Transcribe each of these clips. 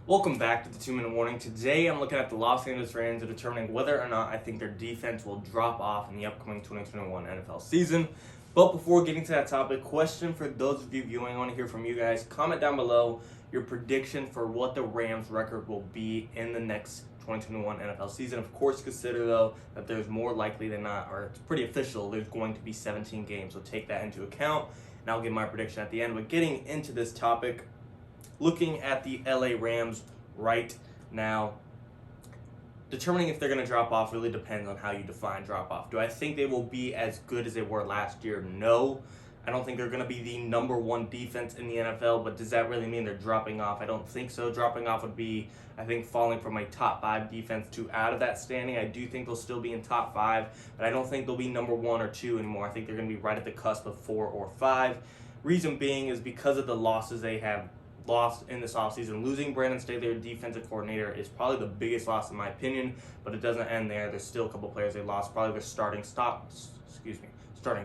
Welcome back to the 2-Minute Warning. Today I'm looking at the Los Angeles Rams and determining whether or not I think their defense will drop off in the upcoming 2021 NFL season. But before getting to that topic, question for those of you viewing, I want to hear from you guys. Comment down below your prediction for what the Rams record will be in the next 2021 NFL season. Of course, consider though that there's more likely than not, or it's pretty official, there's going to be 17 games. So take that into account and I'll give my prediction at the end. But getting into this topic, looking at the LA Rams right now, determining if they're going to drop off really depends on how you define drop off. Do I think they will be as good as they were last year? No. I don't think they're going to be the number one defense in the NFL, but does that really mean they're dropping off? I don't think so. Dropping off would be, I think, falling from a top 5 defense to out of that standing. I do think they'll still be in top 5, but I don't think they'll be number 1 or 2 anymore. I think they're going to be right at the cusp of 4 or 5. Reason being is because of the losses they have lost in this offseason. Losing Brandon Staley, their defensive coordinator, is probably the biggest loss in my opinion, but it doesn't end there. There's still a couple players they lost. Probably their starting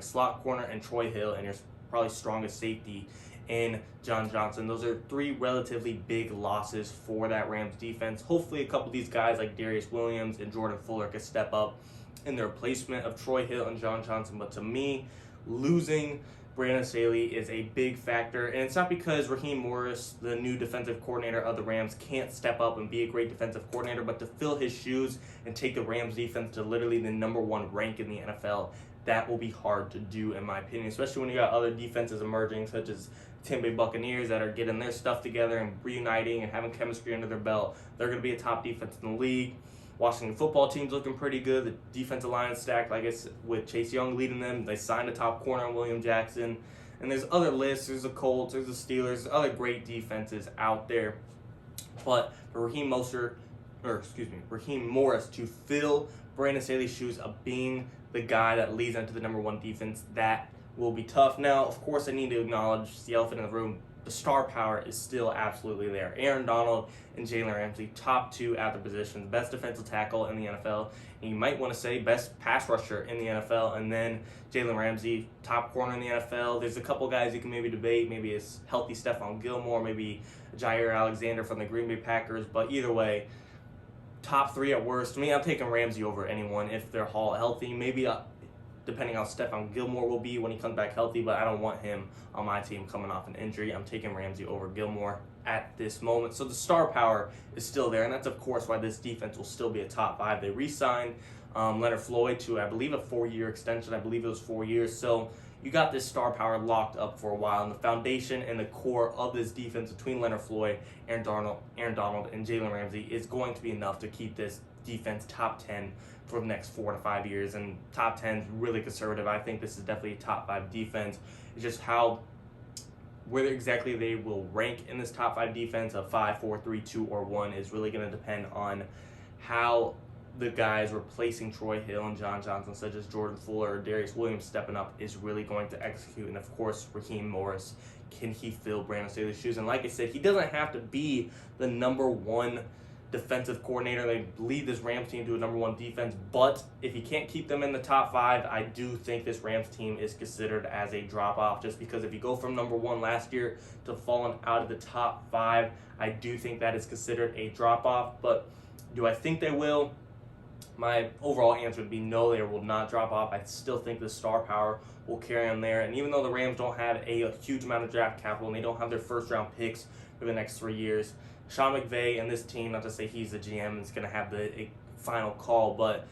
slot corner and Troy Hill, and your probably strongest safety in John Johnson. Those are 3 relatively big losses for that Rams defense. Hopefully a couple of these guys like Darius Williams and Jordan Fuller could step up in the replacement of Troy Hill and John Johnson, but to me, losing Brandon Staley is a big factor, and it's not because Raheem Morris, the new defensive coordinator of the Rams, can't step up and be a great defensive coordinator, but to fill his shoes and take the Rams defense to literally the number 1 rank in the NFL, that will be hard to do in my opinion, especially when you got other defenses emerging such as Tampa Bay Buccaneers that are getting their stuff together and reuniting and having chemistry under their belt. They're going to be a top defense in the league. Washington football team's looking pretty good. The defensive line is stacked, like I said, with Chase Young leading them. They signed a top corner in William Jackson. And there's other lists. There's the Colts, there's the Steelers, there's other great defenses out there. But for Raheem Morris to fill Brandon Staley's shoes of being the guy that leads into the number 1 defense, that will be tough. Now, of course, I need to acknowledge the elephant in the room. The star power is still absolutely there. Aaron Donald and Jalen Ramsey, top 2 at their positions, best defensive tackle in the NFL, and you might want to say best pass rusher in the NFL, and then Jalen Ramsey, top corner in the NFL. There's a couple guys you can maybe debate, maybe it's healthy Stephon Gilmore, maybe Jair Alexander from the Green Bay Packers, but either way, top 3 at worst. To me, I'm taking Ramsey over anyone if they're all healthy. Maybe depending on how Stephon Gilmore will be when he comes back healthy, but I don't want him on my team coming off an injury. I'm taking Ramsey over Gilmore at this moment. So the star power is still there, and that's, of course, why this defense will still be a top 5. They re-signed Leonard Floyd to, I believe, a 4-year extension. I believe it was 4 years. So you got this star power locked up for a while, and the foundation and the core of this defense between Leonard Floyd, Aaron Donald, and Jalen Ramsey is going to be enough to keep this defense top 10 for the next 4 to 5 years, and top 10 is really conservative. I think this is definitely a top 5 defense. It's just where exactly they will rank in this top 5 defense of 5, 4, 3, 2, or 1 is really going to depend on how the guys replacing Troy Hill and John Johnson, such as Jordan Fuller or Darius Williams stepping up, is really going to execute. And of course, Raheem Morris, can he fill Brandon Staley's shoes? And like I said, he doesn't have to be the number 1 defensive coordinator. They lead this Rams team to a number 1 defense, but if he can't keep them in the top 5, I do think this Rams team is considered as a drop-off, just because if you go from number 1 last year to falling out of the top 5, I do think that is considered a drop-off. But do I think they will? My overall answer would be no, they will not drop off. I still think the star power will carry them there. And even though the Rams don't have a huge amount of draft capital and they don't have their first-round picks for the next 3 years, Sean McVay and this team, not to say he's the GM, is going to have the final call, but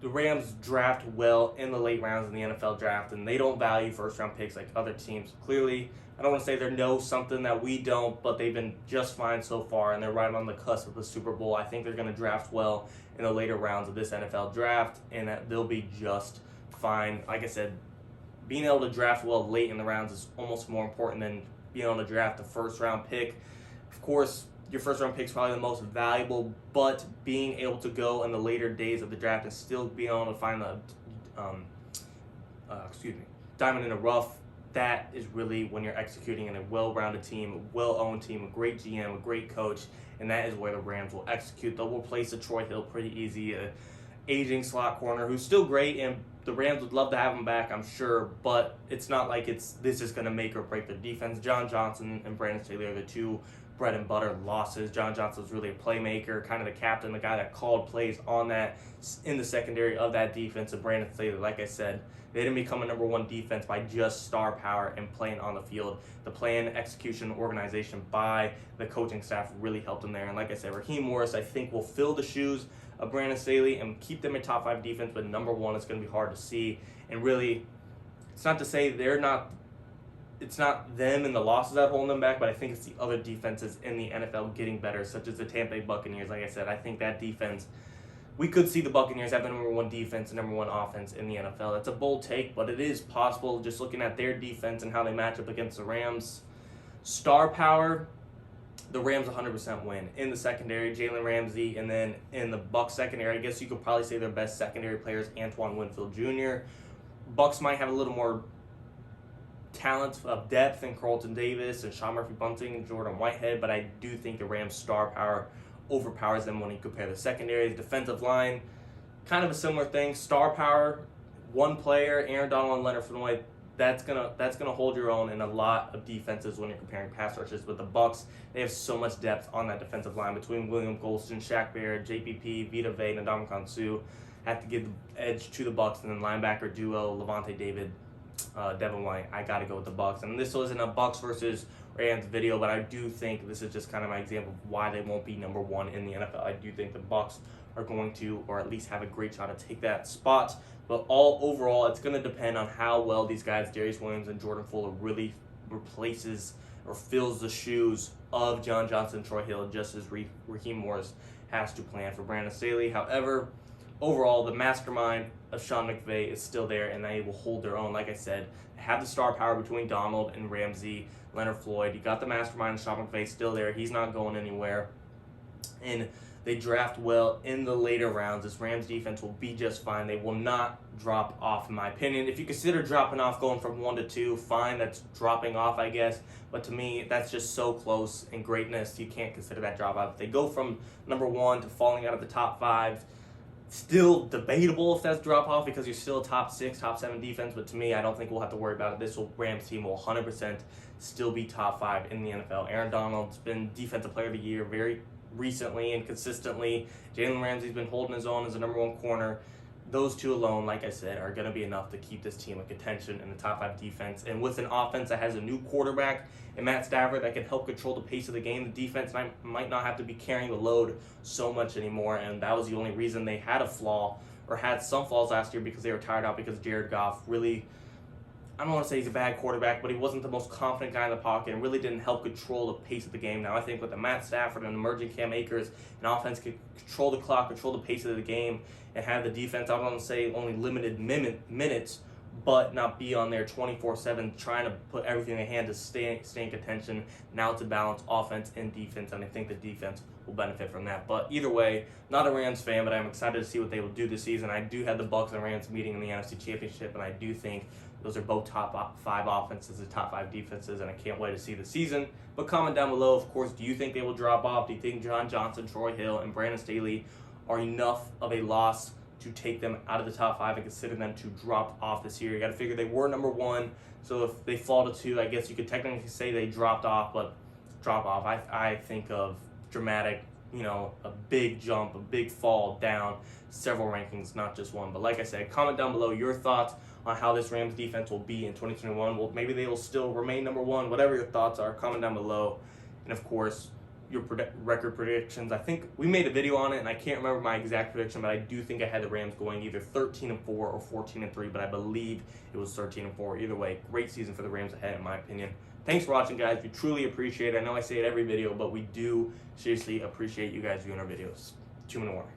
the Rams draft well in the late rounds in the NFL draft, and they don't value first-round picks like other teams. Clearly, I don't want to say they know something that we don't, but they've been just fine so far, and they're right on the cusp of the Super Bowl. I think they're going to draft well in the later rounds of this NFL draft, and that they'll be just fine. Like I said, being able to draft well late in the rounds is almost more important than being able to draft a first-round pick. Of course, your first-round pick is probably the most valuable, but being able to go in the later days of the draft and still being able to find the diamond in the rough, that is really when you're executing in a well-rounded team, a well-owned team, a great GM, a great coach, and that is where the Rams will execute. They'll replace a Troy Hill pretty easy, an aging slot corner who's still great, and the Rams would love to have him back, I'm sure, but it's not like this is going to make or break their defense. John Johnson and Brandon Staley are the 2 bread and butter losses. John Johnson was really a playmaker, kind of the captain, the guy that called plays on that in the secondary of that defense. And Brandon Staley, like I said, they didn't become a number one defense by just star power and playing on the field. The plan, execution, organization by the coaching staff really helped them there. And like I said, Raheem Morris, I think, will fill the shoes of Brandon Staley and keep them a top 5 defense, but number one, it's going to be hard to see. And really, it's not to say it's not them and the losses that hold them back, but I think it's the other defenses in the NFL getting better, such as the Tampa Bay Buccaneers. Like I said, I think that defense, we could see the Buccaneers have the number one defense and number one offense in the NFL. That's a bold take, but it is possible just looking at their defense and how they match up against the Rams. Star power, the Rams 100% win. In the secondary, Jalen Ramsey, and then in the Bucs secondary, I guess you could probably say their best secondary players, Antoine Winfield Jr. Bucs might have a little more talent of depth in Carlton Davis and Sean Murphy-Bunting and Jordan Whitehead, but I do think the Rams' star power overpowers them when you compare the secondary. The defensive line, kind of a similar thing. Star power, one player, Aaron Donald and Leonard Fournette, that's gonna hold your own in a lot of defenses when you're comparing pass rushes. But the Bucs, they have so much depth on that defensive line between William Golston, Shaq Barrett, JPP, Vita Vea, and Ndamukong Suh. Have to give the edge to the Bucs, and then linebacker duo Levante David, Devin White. I got to go with the Bucs. And this wasn't a Bucs versus Rams video, but I do think this is just kind of my example of why they won't be number one in the NFL. I do think the Bucs are going to, or at least have a great shot to take that spot. But overall, it's going to depend on how well these guys, Darius Williams and Jordan Fuller, really replaces or fills the shoes of John Johnson and Troy Hill, just as Raheem Morris has to plan for Brandon Staley. However, overall, the mastermind of Sean McVay is still there, and they will hold their own. Like I said, they have the star power between Donald and Ramsey, Leonard Floyd. You got the mastermind, Sean McVay, still there. He's not going anywhere. And they draft well in the later rounds. This Rams defense will be just fine. They will not drop off, in my opinion. If you consider dropping off, going from 1 to 2, fine, that's dropping off, I guess. But to me, that's just so close in greatness, you can't consider that drop off. If they go from number 1 to falling out of the top 5, still debatable if that's drop off because you're still a top 6, top 7 defense. But to me, I don't think we'll have to worry about it. This Rams team will 100% still be top 5 in the NFL. Aaron Donald's been Defensive Player of the Year very recently and consistently. Jalen Ramsey's been holding his own as a number 1 corner. Those two alone, like I said, are going to be enough to keep this team in contention in the top 5 defense. And with an offense that has a new quarterback and Matt Stafford that can help control the pace of the game, the defense might not have to be carrying the load so much anymore. And that was the only reason they had a flaw, or had some flaws last year, because they were tired out because Jared Goff really, I don't want to say he's a bad quarterback, but he wasn't the most confident guy in the pocket and really didn't help control the pace of the game. Now I think with the Matt Stafford and emerging Cam Akers, an offense can control the clock, control the pace of the game, and have the defense, I don't want to say only limited minutes, but not be on there 24/7 trying to put everything in their hand to stay in contention. Now it's a balanced offense and defense, and I think the defense will benefit from that. But either way, not a Rams fan, but I'm excited to see what they will do this season. I do have the Bucs and Rams meeting in the NFC Championship, and I do think those are both top 5 offenses and top 5 defenses, and I can't wait to see the season. But comment down below, of course, do you think they will drop off? Do you think John Johnson, Troy Hill, and Brandon Staley are enough of a loss to take them out of the top 5 and consider them to drop off this year? You got to figure they were number 1, so if they fall to 2, I guess you could technically say they dropped off, but drop off, I think of dramatic, a big jump, a big fall down several rankings, not just one. But like I said, comment down below your thoughts on how this Rams defense will be in 2021. Well, maybe they will still remain number 1. Whatever your thoughts are, comment down below. And of course, your record predictions. I think we made a video on it, and I can't remember my exact prediction, but I do think I had the Rams going either 13-4 or 14-3, but I believe it was 13-4. Either way, great season for the Rams ahead, in my opinion. Thanks for watching, guys. We truly appreciate it. I know I say it every video, but we do seriously appreciate you guys viewing our videos. 2-minute warning.